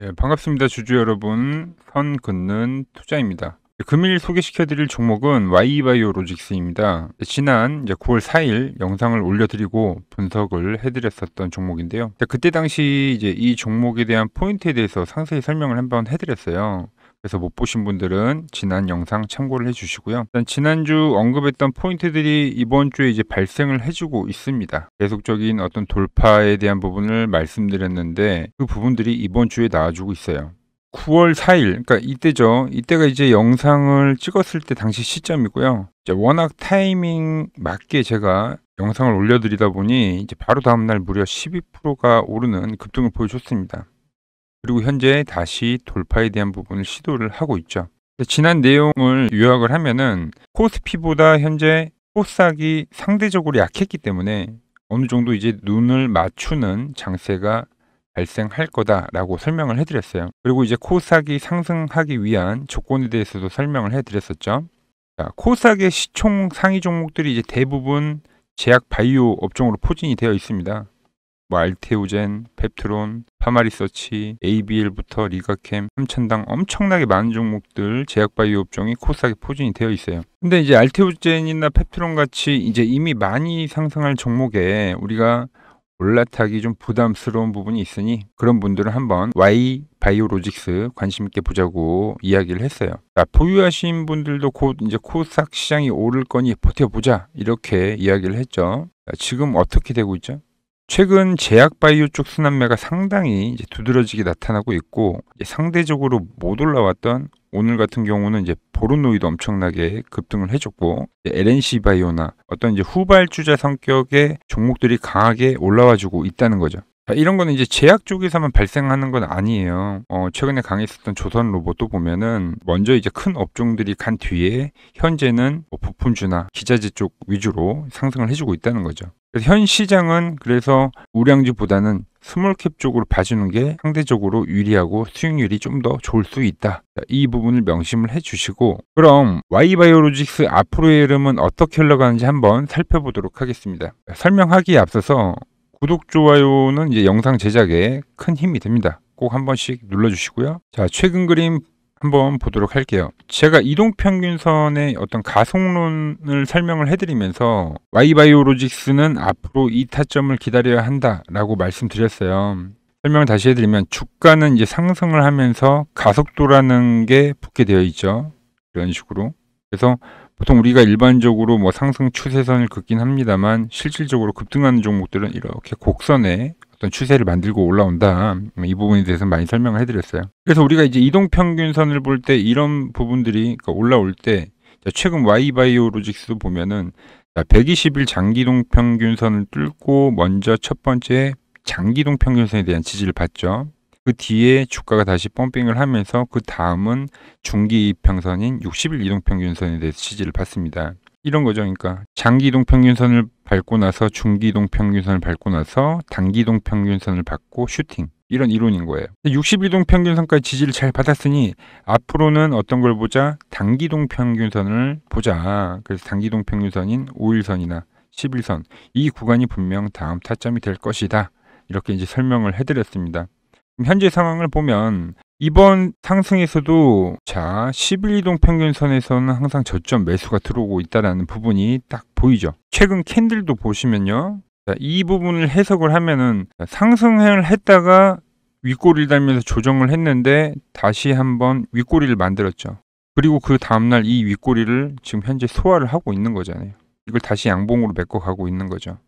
네, 반갑습니다. 주주 여러분. 선 긋는 투자입니다. 금일 소개시켜드릴 종목은 Y바이오로직스입니다. 지난 이제 9월 4일 영상을 올려드리고 분석을 해드렸었던 종목인데요. 그때 당시 이제 이 종목에 대한 포인트에 대해서 상세히 설명을 한번 해드렸어요. 그래서 못 보신 분들은 지난 영상 참고를 해주시고요. 일단 지난주 언급했던 포인트들이 이번 주에 이제 발생을 해주고 있습니다. 계속적인 어떤 돌파에 대한 부분을 말씀드렸는데 그 부분들이 이번 주에 나와주고 있어요. 9월 4일, 그러니까 이때죠. 이때가 이제 영상을 찍었을 때 당시 시점이고요. 이제 워낙 타이밍 맞게 제가 영상을 올려드리다 보니 이제 바로 다음날 무려 12%가 오르는 급등을 보여줬습니다. 그리고 현재 다시 돌파에 대한 부분을 시도를 하고 있죠. 지난 내용을 요약을 하면은 코스피보다 현재 코스닥이 상대적으로 약했기 때문에 어느 정도 이제 눈을 맞추는 장세가 발생할 거다라고 설명을 해드렸어요. 그리고 이제 코스닥이 상승하기 위한 조건에 대해서도 설명을 해드렸었죠. 자, 코스닥의 시총 상위 종목들이 이제 대부분 제약 바이오 업종으로 포진이 되어 있습니다. 뭐 알테오젠, 펩트론, 파마리서치, ABL부터 리가캠, 삼천당 엄청나게 많은 종목들 제약 바이오 업종이 코스닥에 포진이 되어 있어요. 근데 이제 알테오젠이나 펩트론 같이 이제 이미 많이 상승할 종목에 우리가 올라타기 좀 부담스러운 부분이 있으니 그런 분들은 한번 Y바이오로직스 관심 있게 보자고 이야기를 했어요. 자, 보유하신 분들도 곧 이제 코스닥 시장이 오를 거니 버텨보자 이렇게 이야기를 했죠. 자, 지금 어떻게 되고 있죠? 최근 제약 바이오 쪽 순환매가 상당히 이제 두드러지게 나타나고 있고 상대적으로 못 올라왔던 오늘 같은 경우는 이제 보로노이도 엄청나게 급등을 해줬고 LNC 바이오나 어떤 이제 후발주자 성격의 종목들이 강하게 올라와주고 있다는 거죠. 자, 이런 거는 이제 제약 쪽에서만 발생하는 건 아니에요. 최근에 강했었던 조선 로봇도 보면은 먼저 이제 큰 업종들이 간 뒤에 현재는 뭐 부품주나 기자재 쪽 위주로 상승을 해주고 있다는 거죠. 그래서 현 시장은 그래서 우량주보다는 스몰캡 쪽으로 봐주는 게 상대적으로 유리하고 수익률이 좀 더 좋을 수 있다. 자, 이 부분을 명심을 해주시고 그럼 Y바이오로직스 앞으로의 흐름은 어떻게 흘러가는지 한번 살펴보도록 하겠습니다. 설명하기에 앞서서 구독, 좋아요는 이제 영상 제작에 큰 힘이 됩니다. 꼭 한 번씩 눌러주시고요. 자, 최근 그림 한번 보도록 할게요. 제가 이동평균선의 어떤 가속론을 설명을 해드리면서 Y바이오로직스는 앞으로 이 타점을 기다려야 한다라고 말씀드렸어요. 설명을 다시 해드리면 주가는 이제 상승을 하면서 가속도라는 게 붙게 되어 있죠. 이런 식으로. 그래서 보통 우리가 일반적으로 뭐 상승 추세선을 긋긴 합니다만 실질적으로 급등하는 종목들은 이렇게 곡선의 어떤 추세를 만들고 올라온다. 이 부분에 대해서 많이 설명을 해드렸어요. 그래서 우리가 이제 이동평균선을 볼 때 이런 부분들이 그러니까 올라올 때 최근 Y바이오로직스도 보면은 120일 장기동평균선을 뚫고 먼저 첫 번째 장기동평균선에 대한 지지를 받죠. 그 뒤에 주가가 다시 펌핑을 하면서 그 다음은 중기이평선인 60일 이동평균선에 대해서 지지를 받습니다. 이런 거죠. 그러니까 장기이동평균선을 밟고 나서 중기이동평균선을 밟고 나서 단기이동평균선을 받고 슈팅. 이런 이론인 거예요. 60이동평균선까지 지지를 잘 받았으니 앞으로는 어떤 걸 보자? 단기이동평균선을 보자. 그래서 단기이동평균선인 5일선이나 11선 이 구간이 분명 다음 타점이 될 것이다. 이렇게 이제 설명을 해드렸습니다. 현재 상황을 보면 이번 상승에서도 자 11이동 평균선에서는 항상 저점 매수가 들어오고 있다는 부분이 딱 보이죠. 최근 캔들도 보시면요. 자, 이 부분을 해석을 하면은 상승을 했다가 윗꼬리를 달면서 조정을 했는데 다시 한번 윗꼬리를 만들었죠. 그리고 그 다음날 이 윗꼬리를 지금 현재 소화를 하고 있는 거잖아요. 이걸 다시 양봉으로 메꿔가고 있는 거죠.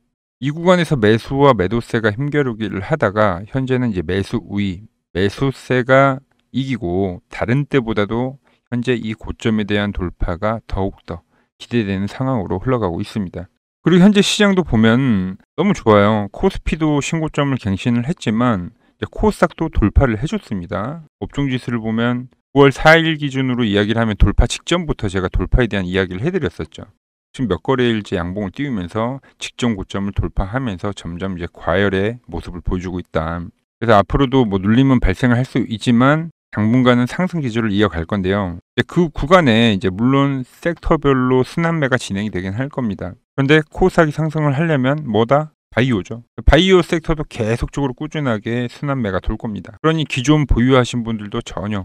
이 구간에서 매수와 매도세가 힘겨루기를 하다가 현재는 이제 매수 우위, 매수세가 이기고 다른 때보다도 현재 이 고점에 대한 돌파가 더욱더 기대되는 상황으로 흘러가고 있습니다. 그리고 현재 시장도 보면 너무 좋아요. 코스피도 신고점을 갱신을 했지만 코스닥도 돌파를 해줬습니다. 업종지수를 보면 9월 4일 기준으로 이야기를 하면 돌파 직전부터 제가 돌파에 대한 이야기를 해드렸었죠. 지금 몇 거래일째 양봉을 띄우면서 직전 고점을 돌파하면서 점점 이제 과열의 모습을 보여주고 있다. 그래서 앞으로도 뭐 눌림은 발생을 할 수 있지만 당분간은 상승 기조를 이어갈 건데요. 그 구간에 이제 물론 섹터별로 순환매가 진행이 되긴 할 겁니다. 그런데 코스닥이 상승을 하려면 뭐다? 바이오죠. 바이오 섹터도 계속적으로 꾸준하게 순환매가 돌 겁니다. 그러니 기존 보유하신 분들도 전혀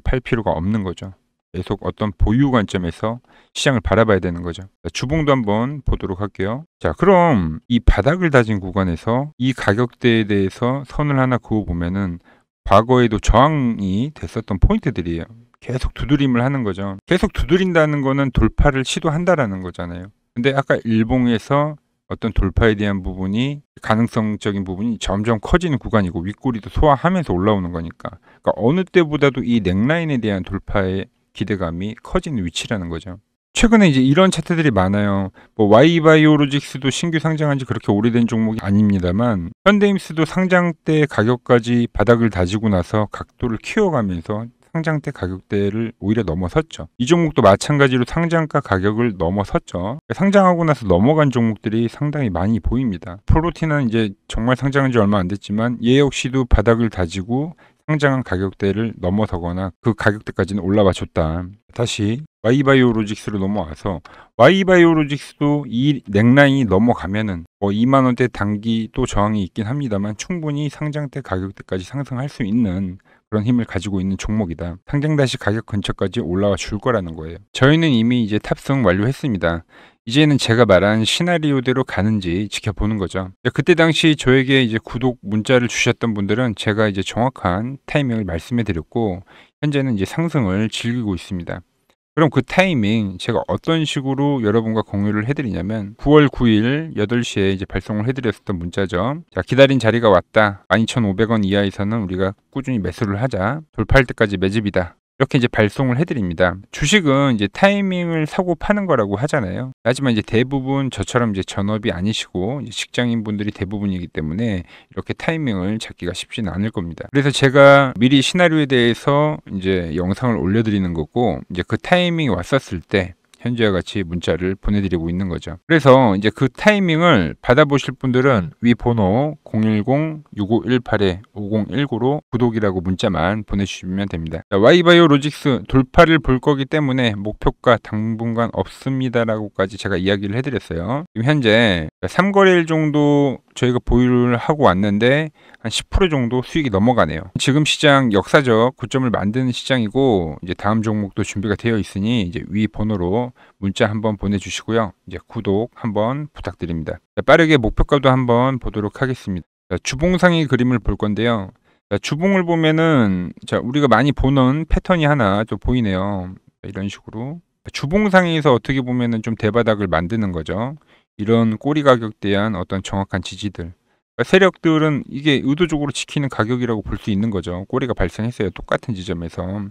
팔 필요가 없는 거죠. 계속 어떤 보유 관점에서 시장을 바라봐야 되는 거죠. 자, 주봉도 한번 보도록 할게요. 자, 그럼 이 바닥을 다진 구간에서 이 가격대에 대해서 선을 하나 그어 보면은 과거에도 저항이 됐었던 포인트들이에요. 계속 두드림을 하는 거죠. 계속 두드린다는 거는 돌파를 시도한다라는 거잖아요. 근데 아까 일봉에서 어떤 돌파에 대한 부분이 가능성적인 부분이 점점 커지는 구간이고 윗꼬리도 소화하면서 올라오는 거니까, 그러니까 어느 때보다도 이 넥라인에 대한 돌파의 기대감이 커지는 위치라는 거죠. 최근에 이제 이런 차트들이 많아요. 뭐 Y바이오로직스도 신규 상장한 지 그렇게 오래된 종목이 아닙니다만 현대임스도 상장 때 가격까지 바닥을 다지고 나서 각도를 키워가면서 상장 때 가격대를 오히려 넘어섰죠. 이 종목도 마찬가지로 상장가 가격을 넘어섰죠. 상장하고 나서 넘어간 종목들이 상당히 많이 보입니다. 프로티나는 이제 정말 상장한 지 얼마 안 됐지만 얘 역시도 바닥을 다지고 상장한 가격대를 넘어서거나 그 가격대까지는 올라와 줬다. 다시 Y바이오로직스로 넘어와서 Y바이오로직스도 이 넥라인이 넘어가면은 2만 원대 단기 또 저항이 있긴 합니다만 충분히 상장 때 가격대까지 상승할 수 있는 그런 힘을 가지고 있는 종목이다. 상장 다시 가격 근처까지 올라와 줄 거라는 거예요. 저희는 이미 이제 탑승 완료했습니다. 이제는 제가 말한 시나리오대로 가는지 지켜보는 거죠. 그때 당시 저에게 이제 구독 문자를 주셨던 분들은 제가 이제 정확한 타이밍을 말씀해 드렸고 현재는 이제 상승을 즐기고 있습니다. 그럼 그 타이밍 제가 어떤 식으로 여러분과 공유를 해드리냐면 9월 9일 8시에 이제 발송을 해드렸었던 문자죠. 자, 기다린 자리가 왔다. 12,500원 이하에서는 우리가 꾸준히 매수를 하자. 돌파할 때까지 매집이다. 이렇게 이제 발송을 해드립니다. 주식은 이제 타이밍을 사고 파는 거라고 하잖아요. 하지만 이제 대부분 저처럼 이제 전업이 아니시고 이제 직장인 분들이 대부분이기 때문에 이렇게 타이밍을 잡기가 쉽지는 않을 겁니다. 그래서 제가 미리 시나리오에 대해서 이제 영상을 올려드리는 거고 이제 그 타이밍이 왔었을 때 현재와 같이 문자를 보내드리고 있는 거죠. 그래서 이제 그 타이밍을 받아보실 분들은 위 번호 010-6518-5019로 구독이라고 문자만 보내주시면 됩니다. Y바이오로직스 돌파를 볼 거기 때문에 목표가 당분간 없습니다라고까지 제가 이야기를 해드렸어요. 지금 현재 3거래일 정도 저희가 보유를 하고 왔는데 한 10% 정도 수익이 넘어가네요. 지금 시장 역사적 고점을 만드는 시장이고 이제 다음 종목도 준비가 되어 있으니 이제 위 번호로 문자 한번 보내주시고요. 이제 구독 한번 부탁드립니다. 빠르게 목표가도 한번 보도록 하겠습니다. 주봉상의 그림을 볼 건데요. 주봉을 보면은 우리가 많이 보는 패턴이 하나 좀 보이네요. 이런 식으로 주봉상에서 어떻게 보면은 좀 대바닥을 만드는 거죠. 이런 꼬리 가격대한 어떤 정확한 지지들, 세력들은 이게 의도적으로 지키는 가격이라고 볼 수 있는 거죠. 꼬리가 발생했어요. 똑같은 지점에서.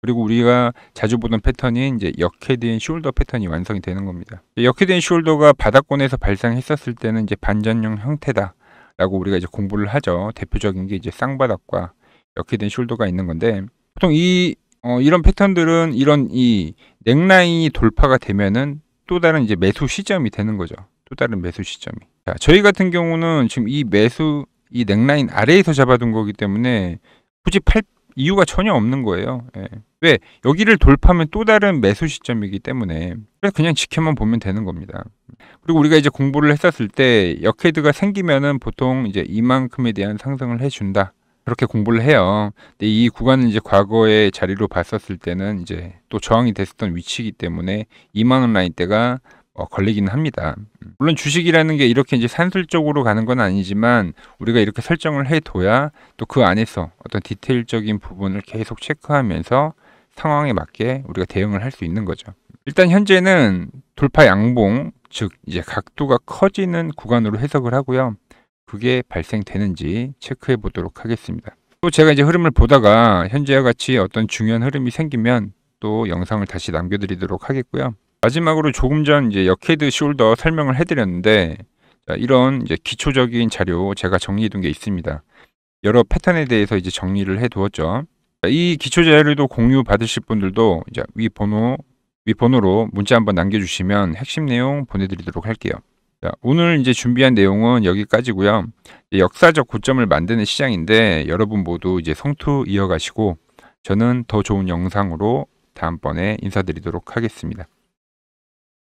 그리고 우리가 자주 보던 패턴인 이제 역헤드앤 숄더 패턴이 완성이 되는 겁니다. 역헤드앤 숄더가 바닥권에서 발생했었을 때는 이제 반전형 형태다라고 우리가 이제 공부를 하죠. 대표적인 게 이제 쌍바닥과 역헤드앤 숄더가 있는 건데 보통 이런 패턴들은 이런 이 넥라인이 돌파가 되면은 또 다른 이제 매수 시점이 되는 거죠. 또 다른 매수 시점이. 자, 저희 같은 경우는 지금 이 넥라인 아래에서 잡아둔 거기 때문에 굳이 팔 이유가 전혀 없는 거예요. 예. 왜? 여기를 돌파하면 또 다른 매수 시점이기 때문에 그래서 그냥 지켜만 보면 되는 겁니다. 그리고 우리가 이제 공부를 했었을 때 역헤드가 생기면은 보통 이제 이만큼에 대한 상승을 해준다. 그렇게 공부를 해요. 근데 이 구간은 이제 과거의 자리로 봤었을 때는 이제 또 저항이 됐었던 위치이기 때문에 2만 원 라인대가 걸리기는 합니다. 물론 주식이라는 게 이렇게 이제 산술적으로 가는 건 아니지만 우리가 이렇게 설정을 해둬야 또 그 안에서 어떤 디테일적인 부분을 계속 체크하면서 상황에 맞게 우리가 대응을 할 수 있는 거죠. 일단 현재는 돌파 양봉, 즉 이제 각도가 커지는 구간으로 해석을 하고요. 그게 발생되는지 체크해 보도록 하겠습니다. 또 제가 이제 흐름을 보다가 현재와 같이 어떤 중요한 흐름이 생기면 또 영상을 다시 남겨드리도록 하겠고요. 마지막으로 조금 전 이제 역헤드 숄더 설명을 해드렸는데 이런 이제 기초적인 자료 제가 정리해둔 게 있습니다. 여러 패턴에 대해서 이제 정리를 해두었죠. 이 기초 자료도 공유 받으실 분들도 이제 위 번호로 문자 한번 남겨주시면 핵심 내용 보내드리도록 할게요. 자, 오늘 이제 준비한 내용은 여기까지고요. 역사적 고점을 만드는 시장인데 여러분 모두 이제 성투 이어가시고 저는 더 좋은 영상으로 다음번에 인사드리도록 하겠습니다.